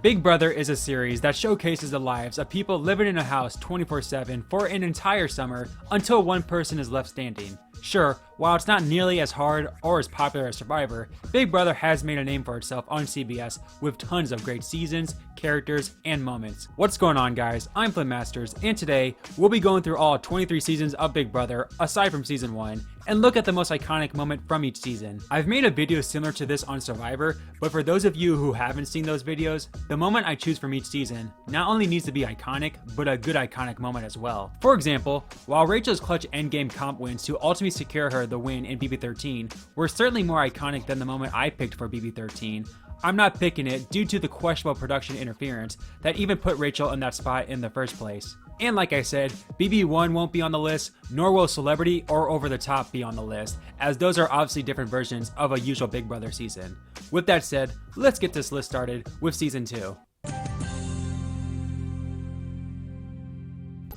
Big Brother is a series that showcases the lives of people living in a house 24/7 for an entire summer until one person is left standing. Sure, while it's not nearly as hard or as popular as Survivor, Big Brother has made a name for itself on CBS with tons of great seasons, characters, and moments. What's going on, guys? I'm Flynn Masters, and today we'll be going through all 23 seasons of Big Brother aside from season 1 and look at the most iconic moment from each season. I've made a video similar to this on Survivor, but for those of you who haven't seen those videos, the moment I choose from each season not only needs to be iconic, but a good iconic moment as well. For example, while Rachel's clutch endgame comp wins to ultimately secure her the win in BB13 were certainly more iconic than the moment I picked for BB13, I'm not picking it due to the questionable production interference that even put Rachel in that spot in the first place. And like I said, BB1 won't be on the list, nor will Celebrity or Over the Top be on the list, as those are obviously different versions of a usual Big Brother season. With that said, let's get this list started with season 2.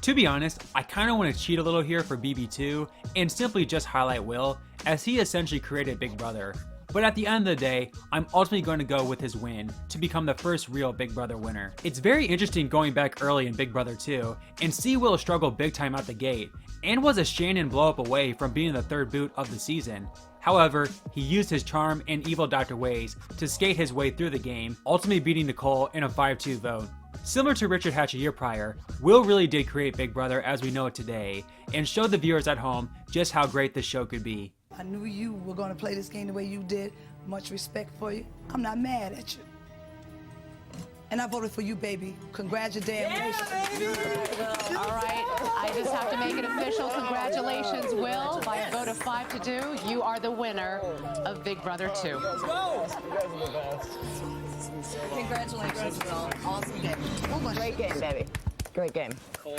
To be honest, I kinda wanna cheat a little here for BB2 and simply just highlight Will, as he essentially created Big Brother. But at the end of the day, I'm ultimately going to go with his win to become the first real Big Brother winner. It's very interesting going back early in Big Brother 2 and see Will struggle big time out the gate, and was a Shannon blow up away from being the third boot of the season. However, he used his charm and evil Dr. Ways to skate his way through the game, ultimately beating Nicole in a 5-2 vote. Similar to Richard Hatch a year prior, Will really did create Big Brother as we know it today, and showed the viewers at home just how great this show could be. I knew you were going to play this game the way you did. Much respect for you. I'm not mad at you. And I voted for you, baby. Congratulations. Yeah, baby. All right, I just have to make it official. Congratulations, Will. By a vote of 5-2, you are the winner of Big Brother 2. Let's go. You guys are the best. Congratulations, Will. Awesome game. Great game, baby. Great game. Cool.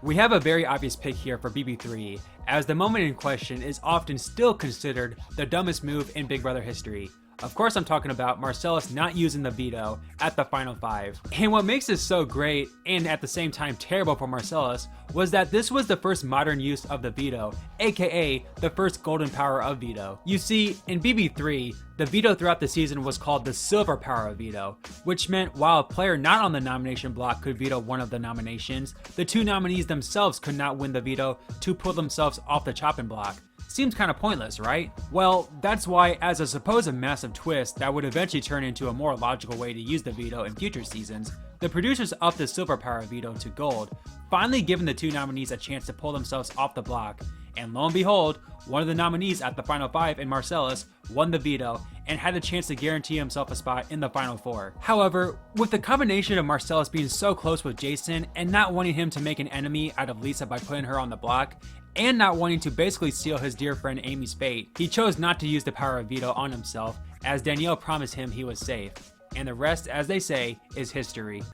We have a very obvious pick here for BB3, as the moment in question is often still considered the dumbest move in Big Brother history. Of course, I'm talking about Marcellus not using the veto at the final 5. And what makes this so great, and at the same time terrible for Marcellus, was that this was the first modern use of the veto, aka the first golden power of veto. You see, in BB3, the veto throughout the season was called the silver power of veto, which meant while a player not on the nomination block could veto one of the nominations, the two nominees themselves could not win the veto to pull themselves off the chopping block. Seems kind of pointless, right? Well, that's why, as a supposed massive twist that would eventually turn into a more logical way to use the veto in future seasons, the producers upped the silver power veto to gold, finally giving the two nominees a chance to pull themselves off the block. And lo and behold, one of the nominees at the final 5 in Marcellus won the veto and had a chance to guarantee himself a spot in the final 4. However, with the combination of Marcellus being so close with Jason and not wanting him to make an enemy out of Lisa by putting her on the block, and not wanting to basically seal his dear friend Amy's fate, he chose not to use the power of veto on himself, as Danielle promised him he was safe. And the rest, as they say, is history.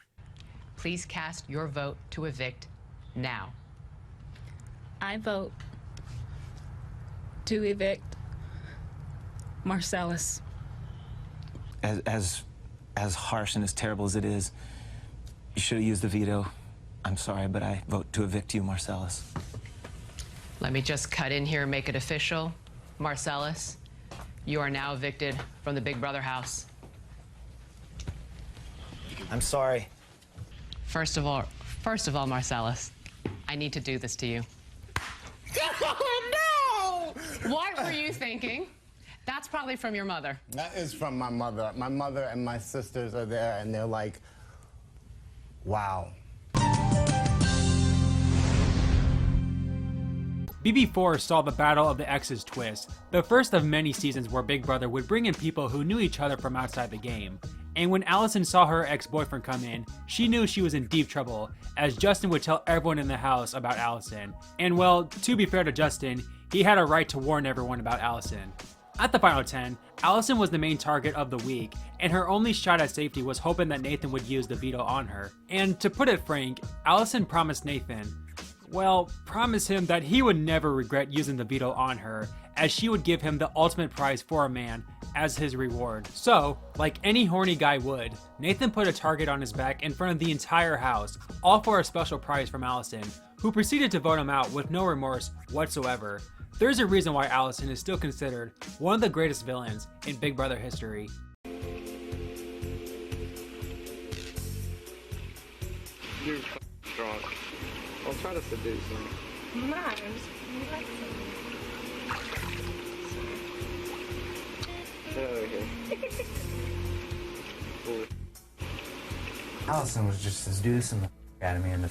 Please cast your vote to evict now. I vote to evict Marcellus. As harsh and as terrible as it is, you should have used the veto. I'm sorry, but I vote to evict you, Marcellus. Let me just cut in here and make it official. Marcellus, you are now evicted from the Big Brother house. I'm sorry. First of all, Marcellus, I need to do this to you. Oh, no! What were you thinking? That's probably from your mother. That is from my mother. My mother and my sisters are there, and they're like, wow. BB4 saw the Battle of the Exes twist, the first of many seasons where Big Brother would bring in people who knew each other from outside the game. And when Allison saw her ex-boyfriend come in, she knew she was in deep trouble, as Justin would tell everyone in the house about Allison. And well, to be fair to Justin, he had a right to warn everyone about Allison. At the final 10, Allison was the main target of the week, and her only shot at safety was hoping that Nathan would use the veto on her. And to put it frank, Allison promised Nathan, well, promise him that he would never regret using the veto on her, as she would give him the ultimate prize for a man as his reward. So, like any horny guy would, Nathan put a target on his back in front of the entire house, all for a special prize from Allison, who proceeded to vote him out with no remorse whatsoever. there's a reason why Allison is still considered one of the greatest villains in Big Brother history. You're drunk. I'll try to seduce him. I'm not. I'm just relaxing. Get out of here. Cool. Allison was just seducing the out of me in the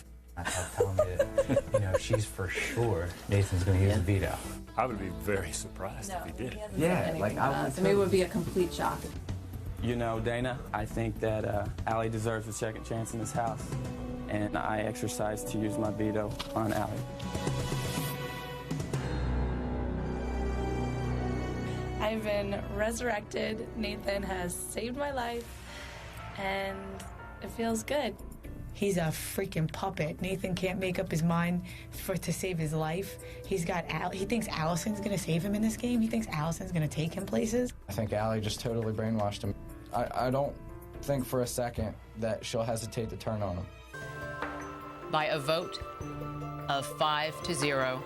telling me that, you know, she's for sure Nathan's going to use the veto. I would be very surprised if he did. Yeah, like I would. To me, it would be a complete shock. You know, Dana, I think that Allie deserves a second chance in this house, and I exercise to use my veto on Allie. I've been resurrected. Nathan has saved my life, and it feels good. He's a freaking puppet. Nathan can't make up his mind to save his life. He thinks Allison's gonna save him in this game. He thinks Allison's gonna take him places. I think Allie just totally brainwashed him. I don't think for a second that she'll hesitate to turn on him. By a vote of 5-0,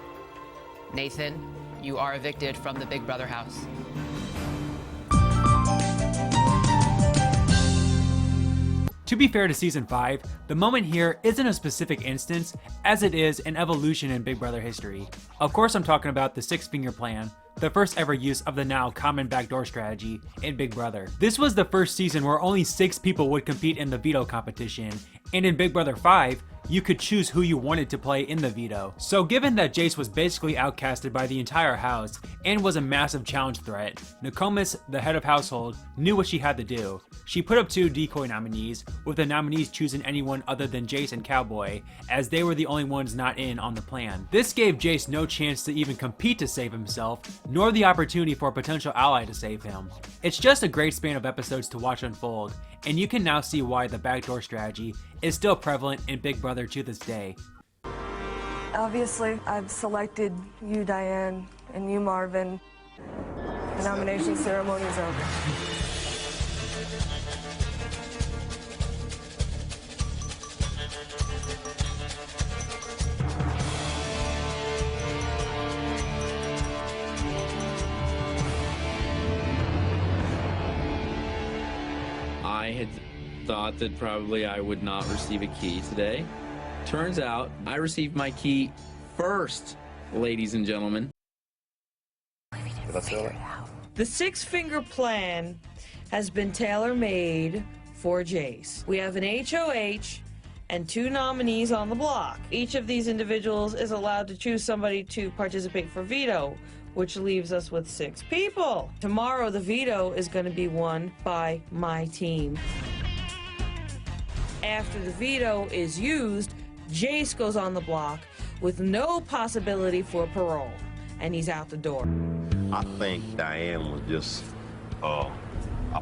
Nathan, you are evicted from the Big Brother house. To be fair to Season 5, the moment here isn't a specific instance, as it is an evolution in Big Brother history. Of course I'm talking about the Six-Finger Plan, the first ever use of the now common backdoor strategy in Big Brother. This was the first season where only 6 people would compete in the veto competition, and in Big Brother 5, you could choose who you wanted to play in the veto. So given that Jace was basically outcasted by the entire house and was a massive challenge threat, Nokomis, the head of household, knew what she had to do. She put up 2 decoy nominees, with the nominees choosing anyone other than Jace and Cowboy, as they were the only ones not in on the plan. This gave Jace no chance to even compete to save himself, nor the opportunity for a potential ally to save him. It's just a great span of episodes to watch unfold, and you can now see why the backdoor strategy is still prevalent in Big Brother to this day. Obviously, I've selected you, Diane, and you, Marvin. The nomination ceremony is over. I had thought that probably I would not receive a key today. Turns out I received my key first, ladies and gentlemen. The Six-Finger Plan has been tailor-made for Jace. We have an HOH and 2 nominees on the block. Each of these individuals is allowed to choose somebody to participate for veto, which leaves us with 6 people. Tomorrow, the veto is going to be won by my team. After the veto is used, Jace goes on the block with no possibility for parole, and he's out the door. I think Diane was just a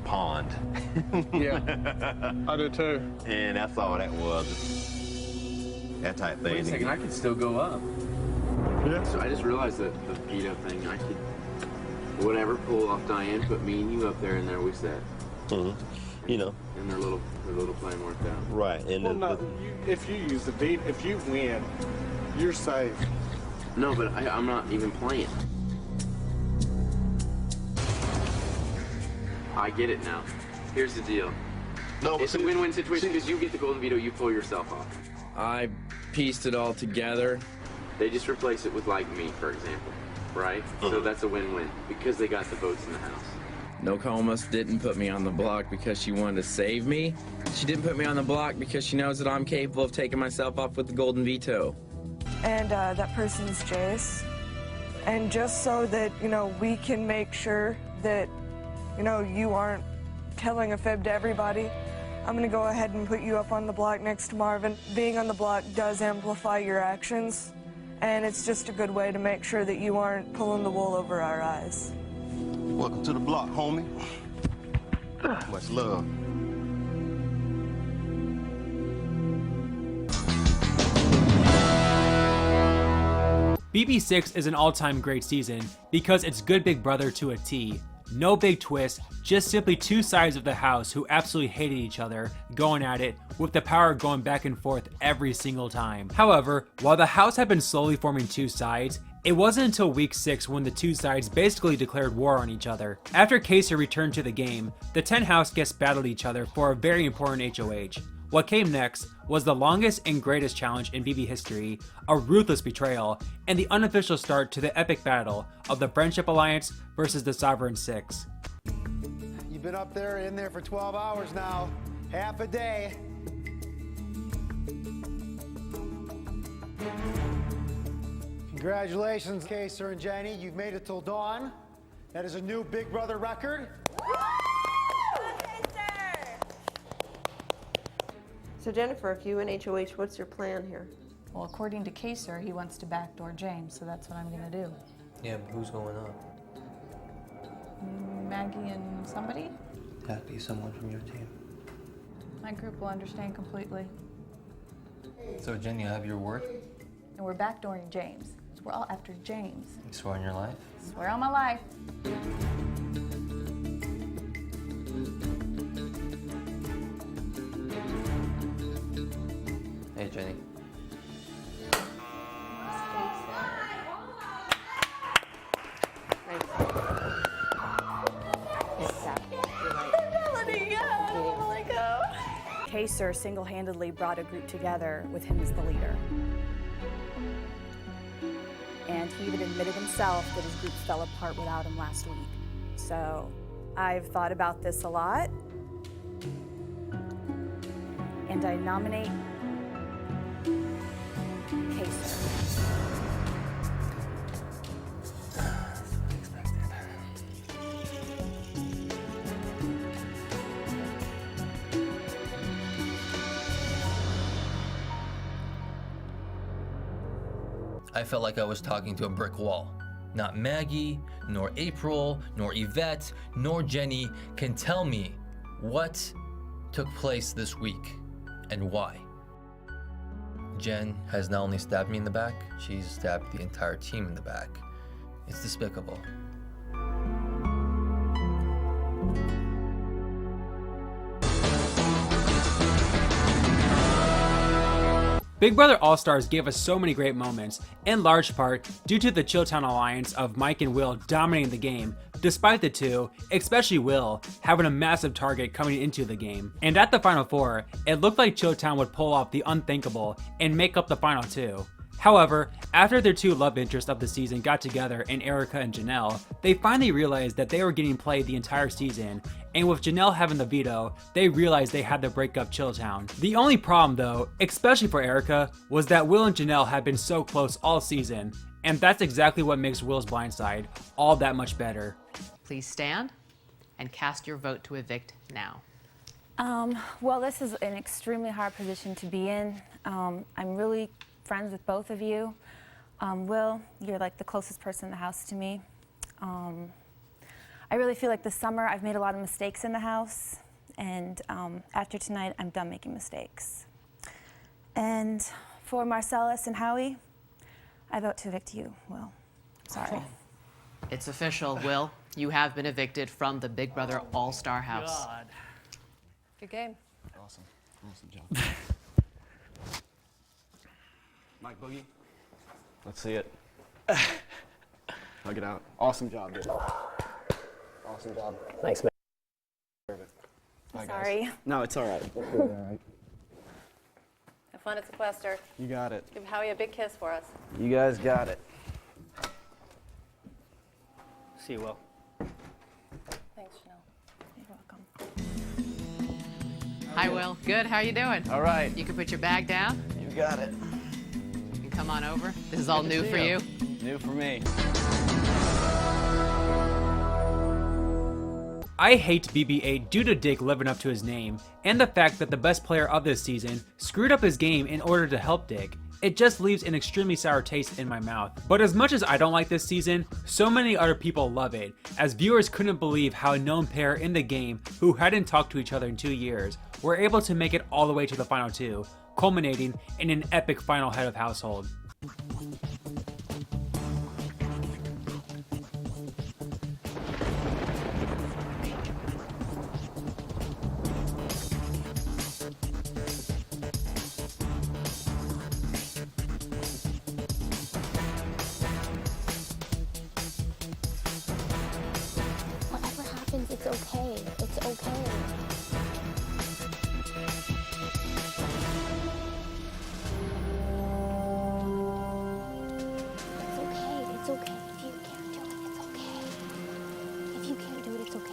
pond. Yeah, I do too. And that's all that was. That type thing. Wait a second, I can still go up. Yeah. So I just realized that the veto thing, I could, whatever, pull off Diane, put me and you up there, and there we sat. Mm-hmm. You know. And their little plan worked out. Right. And well, if you use the veto, if you win, you're safe. No, but I'm not even playing. I get it now. Here's the deal. No, it's a win-win situation because you get the golden veto, you pull yourself off. I pieced it all together. They just replace it with, like, me, for example, right? So that's a win-win because they got the votes in the house. Nokomis didn't put me on the block because she wanted to save me. She didn't put me on the block because she knows that I'm capable of taking myself off with the golden veto. And that person's Jace. And just so that, you know, we can make sure that, you know, you aren't telling a fib to everybody, I'm going to go ahead and put you up on the block next to Marvin. Being on the block does amplify your actions, and it's just a good way to make sure that you aren't pulling the wool over our eyes. Welcome to the block, homie. Much love. BB6 is an all-time great season because it's good Big Brother to a T. No big twist, just simply 2 sides of the house who absolutely hated each other, going at it, with the power going back and forth every single time. However, while the house had been slowly forming 2 sides, It wasn't until week 6 when the two sides basically declared war on each other. After Kaser returned to the game, the 10 house guests battled each other for a very important HOH. What came next was the longest and greatest challenge in BB history, a ruthless betrayal, and the unofficial start to the epic battle of the Friendship Alliance versus the Sovereign Six. You've been up there, in there for 12 hours now, half a day. Congratulations, Kaser and Jenny. You've made it till dawn. That is a new Big Brother record. So Jennifer, if you win HOH, what's your plan here? Well, according to Kaser, he wants to backdoor James, so that's what I'm gonna do. Yeah, but who's going up? Maggie and somebody? That'd be someone from your team. My group will understand completely. So Jenny, I have your word? And we're backdooring James. So we're all after James. You swear on your life? Swear on my life. Hey, Jenny. Kaser single-handedly brought a group together with him as the leader. And he even admitted himself that his group fell apart without him last week. So I've thought about this a lot, and I nominate Kaser. I felt like I was talking to a brick wall. Not Maggie, nor April, nor Yvette, nor Jenny can tell me what took place this week and why. Jen has not only stabbed me in the back, she's stabbed the entire team in the back. It's despicable. Big Brother All-Stars gave us so many great moments, in large part due to the Chilltown alliance of Mike and Will dominating the game, despite the two, especially Will, having a massive target coming into the game. And at the Final Four, it looked like Chilltown would pull off the unthinkable and make up the Final Two. However, after their two love interests of the season got together in Erica and Janelle, they finally realized that they were getting played the entire season, and with Janelle having the veto, they realized they had to break up Chilltown. The only problem though, especially for Erica, was that Will and Janelle had been so close all season, and that's exactly what makes Will's blind side all that much better. Please stand and cast your vote to evict now. Well, this is an extremely hard position to be in. I'm really friends with both of you. Will, you're like the closest person in the house to me. I really feel like this summer I've made a lot of mistakes in the house, and after tonight I'm done making mistakes. And for Marcellus and Howie, I vote to evict you, Will. Sorry. It's official, Will. You have been evicted from the Big Brother All-Star House. God. Good game. Awesome. Awesome job. Mike Boogie. Let's see it. Hug it out. Awesome job, dude. Awesome job. Thanks, man. Perfect. Bye, Sorry. guys. No, it's all right. It's all right. Have fun at Sequester. You got it. Give Howie a big kiss for us. You guys got it. See you, Will. Thanks, Janelle. You're welcome. Hi, Will. Good. How you doing? All right. You can put your bag down. You got it. You can come on over. This is all new for you. New for me. I hate BB-8 due to Dick living up to his name, and the fact that the best player of this season screwed up his game in order to help Dick. It just leaves an extremely sour taste in my mouth. But as much as I don't like this season, so many other people love it, as viewers couldn't believe how a known pair in the game who hadn't talked to each other in 2 years were able to make it all the way to the Final Two, culminating in an epic final head of household. It's okay. It's okay. If you can't do it, it's okay. If you can't do it, it's okay.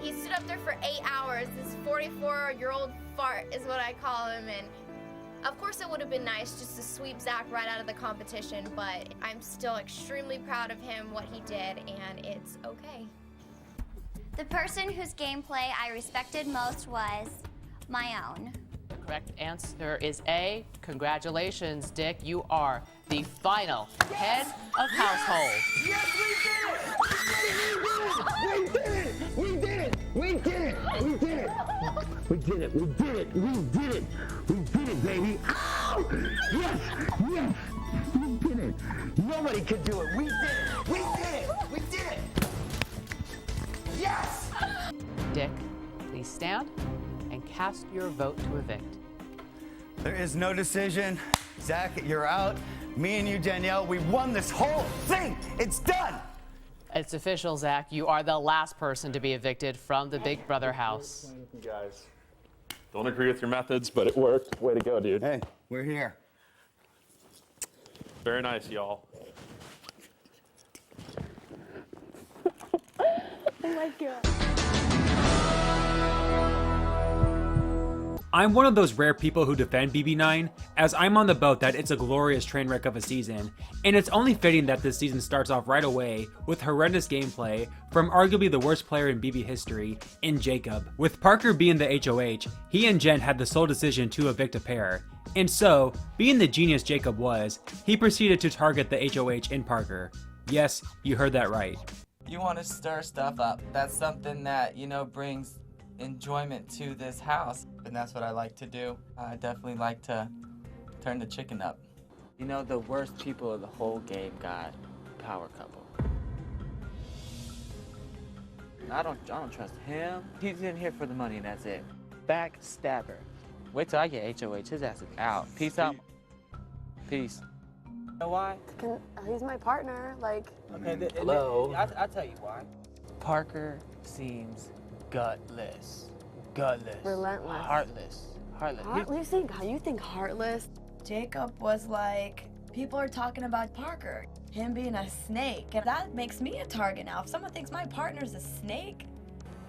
He stood up there for 8 hours. This 44-year-old fart is what I call him. And of course it would have been nice just to sweep Zach right out of the competition, but I'm still extremely proud of him, what he did, and it's okay. The person whose gameplay I respected most was my own. The correct answer is A. Congratulations, Dick. You are the final head of household. Yes, we did it! We did it! We did it! We did it! We did it! We did it! We did it! We did it, baby! Ow! Yes! Yes! We did it! Nobody could do it! We did it! We did it! We did it! Yes! Dick, please stand and cast your vote to evict. There is no decision. Zach, you're out. Me and you, Danielle, we won this whole thing. It's done. It's official, Zach. You are the last person to be evicted from the Big Brother house. You guys. Don't agree with your methods, but it worked. Way to go, dude. Hey, we're here. Very nice, y'all. Oh my God. I'm one of those rare people who defend BB9, as I'm on the boat that it's a glorious train wreck of a season, and it's only fitting that this season starts off right away with horrendous gameplay from arguably the worst player in BB history, in Jacob. With Parker being the HOH, he and Jen had the sole decision to evict a pair, and so, being the genius Jacob was, he proceeded to target the HOH in Parker. Yes, you heard that right. You want to stir stuff up. That's something that, you know, brings enjoyment to this house, and that's what I like to do. I definitely like to turn the chicken up. You know, the worst people of the whole game got power couple. I don't trust him. He's in here for the money, and that's it. Backstabber. Wait till I get HOH. His ass is out. Peace out. Peace. You know why? He's my partner, like... Okay, hello? I'll tell you why. Parker seems gutless. Gutless. Relentless. Heartless. Heartless. You think heartless? Jacob was like, people are talking about Parker, him being a snake, and that makes me a target now. If someone thinks my partner's a snake.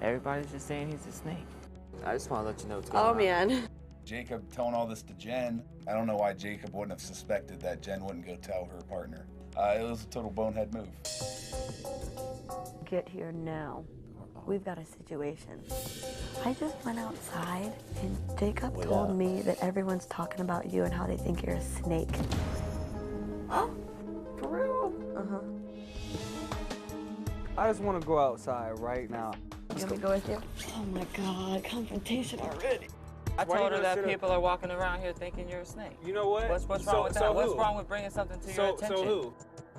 Everybody's just saying he's a snake. I just want to let you know what's going on. Oh, man. Jacob telling all this to Jen. I don't know why Jacob wouldn't have suspected that Jen wouldn't go tell her partner. It was a total bonehead move. Get here now. We've got a situation. I just went outside and Jacob told me that everyone's talking about you and how they think you're a snake. For real? Uh-huh. I just want to go outside right now. You want me to go with you? Oh my God, confrontation already. I told her that people are walking around here thinking you're a snake. You know what? What's wrong with that? What's wrong with bringing something to your attention? So who?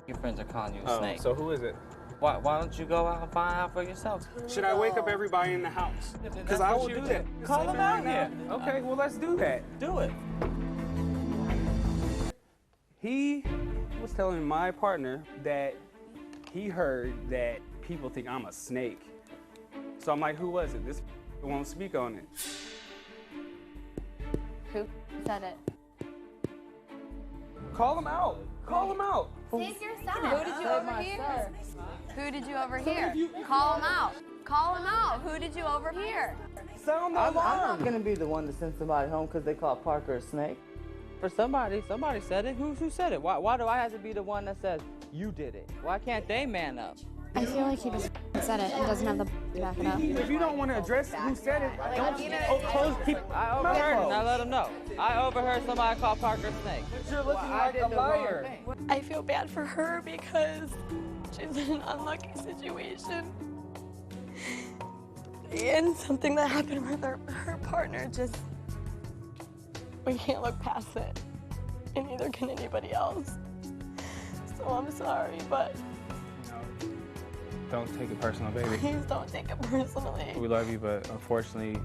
Your friends are calling you a snake. So who is it? Why don't you go out and find out for yourself? Should I wake up everybody in the house? Because I will do that. Call them out here. Okay, well, let's do that. Do it. He was telling my partner that he heard that people think I'm a snake. So I'm like, who was it? This won't speak on it. Who said it? Call him out. Call him out. Save yourself. Who did you overhear? Who did you overhear? Call him out. Call him out. Who did you overhear? Sound the I'm alarm. not gonna be the one to send somebody home because they call Parker a snake. For somebody said it. Who said it? Why do I have to be the one that says you did it? Why can't they man up? I feel like he just said it and doesn't have the to back it up. If you don't want to address who said it, don't close people. I overheard it. Now let them know. I overheard somebody call Parker a snake. You're looking like a liar. I feel bad for her because she's in an unlucky situation. And something that happened with her partner, just, we can't look past it. And neither can anybody else. So I'm sorry, but Don't take it personal, baby. please don't take it personally. We love you, but unfortunately,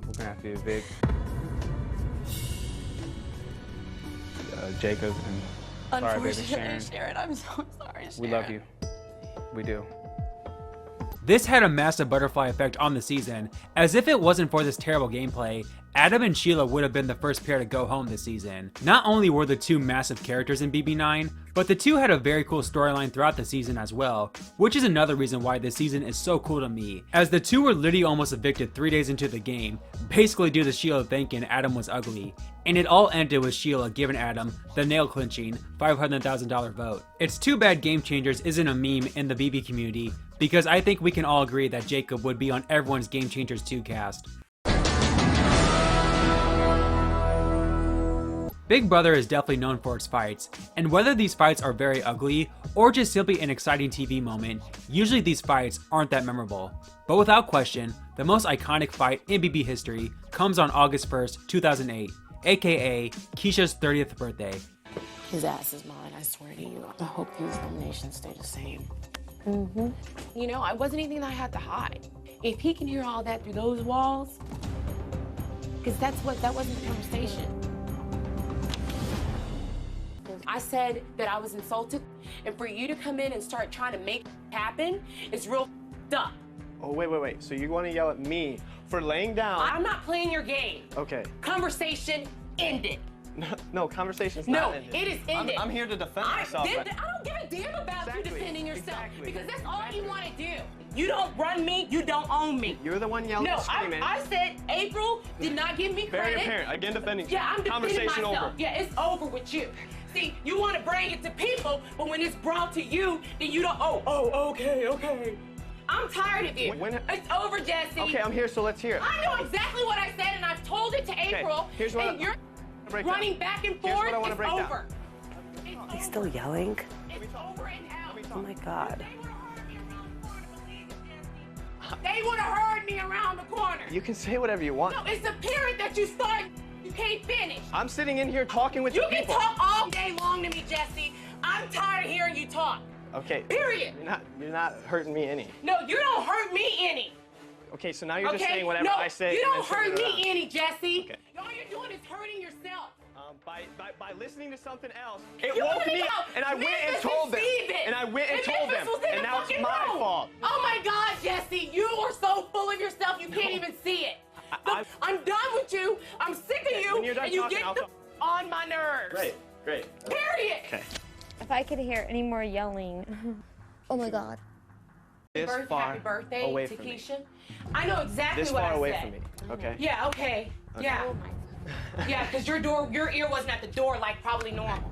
we're gonna have to evict Jacob. And sorry, baby, Unfortunately, Sharon. Sharon, I'm so sorry, Sharon. We love you. We do. This had a massive butterfly effect on the season, as if it wasn't for this terrible gameplay, Adam and Sheila would have been the first pair to go home this season. Not only were the two massive characters in BB9, but the two had a very cool storyline throughout the season as well, which is another reason why this season is so cool to me, as the two were literally almost evicted 3 days into the game, basically due to Sheila thinking Adam was ugly, and it all ended with Sheila giving Adam the nail-clinching $500,000 vote. It's too bad Game Changers isn't a meme in the BB community, because I think we can all agree that Jacob would be on everyone's Game Changers 2 cast. Big Brother is definitely known for its fights, and whether these fights are very ugly or just simply an exciting TV moment, usually these fights aren't that memorable. But without question, the most iconic fight in BB history comes on August 1st, 2008, aka Keisha's 30th birthday. His ass is mine, I swear to you. I hope these nominations stay the same. You know, it wasn't anything I had to hide. If he can hear all that through those walls, because that wasn't the conversation. I said that I was insulted, and for you to come in and start trying to make it happen is real up. Oh, wait. So you want to yell at me for laying down? I'm not playing your game. Okay. Conversation ended. No, conversation's No, not ended. it is ended. I'm here to defend myself. I don't give a damn about you defending yourself, exactly. because that's all you want to do. You don't run me, you don't own me. You're the one yelling No, and screaming. I said April did not give me credit. Very apparent. Again, defending. Yeah, I'm defending Conversation myself. over. Yeah, it's over with you. See, you want to bring it to people, but when it's brought to you, then you don't, okay. I'm tired of you. It's over, Jesse. Okay, I'm here, so let's hear it. I know exactly what I said, and I've told it to April. Here's what and you're running back and forth. Here's what I wanna it's break down. over. He's still yelling? It's over and out. Oh my God. They would have heard me around the corner. You can say whatever you want. No, it's apparent that you start, you can't finish. I'm sitting in here talking with You you can people. talk all day long to me, Jesse. I'm tired of hearing you talk. Okay. Period. You're not hurting me any. No, you don't hurt me any. Okay, so now you're Okay? just saying whatever No, I say. you and don't then turning hurt it me around. any, Jesse. Okay. All you're doing is hurting yourself. By listening to something else, it You woke wanna me know up, and I went and Memphis told them. Steven. And I went and And told Memphis them. was in And the now it's fucking my room. fault. Oh my God, Jesse, you are so full of yourself you can't even see it. Look, I'm done with you. I'm sick of you, When you're done and you talking, get I'll on my nerves. Great. Period. Okay. If I could hear any more yelling. Oh my God. This Happy far birthday away to from me. Keisha. I know exactly This what far I away said. from me. Okay. Yeah, okay. Yeah. Yeah, because your ear wasn't at the door like probably normal.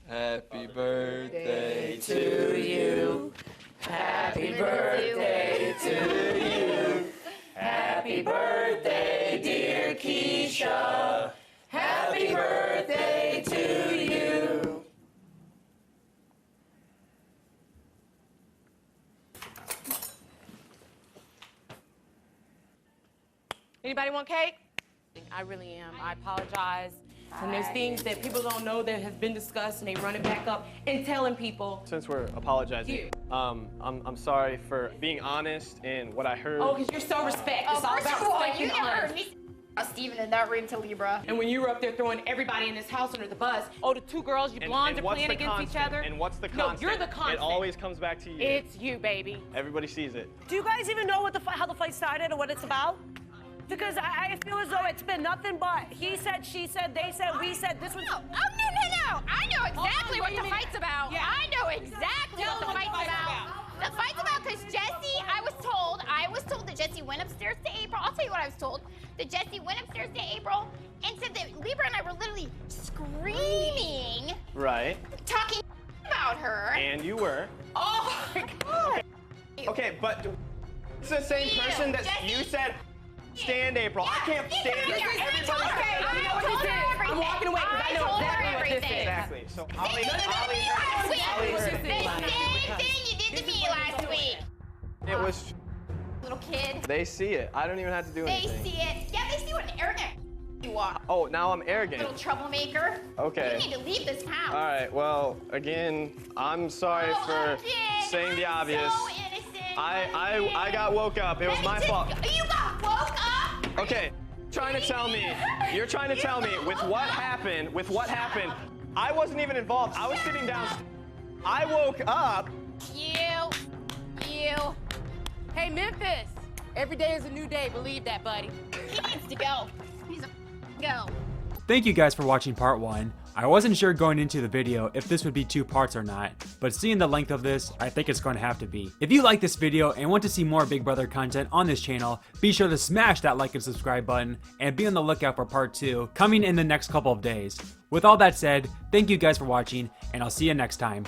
Happy birthday to you. Happy birthday to you. Happy birthday, dear Keisha. Happy birthday to you. Anybody want cake? I really am. I apologize. And there's things that people don't know that has been discussed, and they run it back up and telling people. Since we're apologizing, You. I'm sorry for being honest in what I heard. Oh, because you're so respect. It's all First about of all, respect you and never honor. heard me Steven in that ring to Libra. And when you were up there throwing everybody in this house under the bus, oh, the two girls, you blondes are what's playing the against each constant? other. And what's the No, constant? you're the constant. It always comes back to you. It's you, baby. Everybody sees it. Do you guys even know what how the fight started or what it's about? Because I feel as though it's been nothing but he said, she said, they said, we said. This was. No. I know exactly what the fight's about. Yeah. I know exactly what the fight's about. The fight's about because Jesse, I was told that Jesse went upstairs to April. I'll tell you what I was told. That Jesse went upstairs to April and said that Libra and I were literally screaming, Right. talking about her. And you were. Oh my God. Okay, but it's the same person that Jesse. you said stand April. I can't stand it. Everybody stand. You know what this is? I'm walking away because I know exactly what this is. Exactly. So Ollie You did to me last week. it was. Little kid. They see it. I don't even have to do They anything. see it. Yeah, they see what an arrogant you are. Oh, now I'm arrogant. Little troublemaker. Okay. You need to leave this house. All right. Well, again, I'm sorry for saying the obvious. So innocent. I got woke up. It was my fault. You got woke up? Okay. You're trying to tell me with what happened, I wasn't even involved. I was sitting down. I woke up. You. Hey, Memphis. Every day is a new day. Believe that, buddy. He needs to go. He's a go. Thank you guys for watching part 1. I wasn't sure going into the video if this would be 2 parts or not, but seeing the length of this, I think it's going to have to be. If you like this video and want to see more Big Brother content on this channel, be sure to smash that like and subscribe button, and be on the lookout for part 2 coming in the next couple of days. With all that said, thank you guys for watching, and I'll see you next time.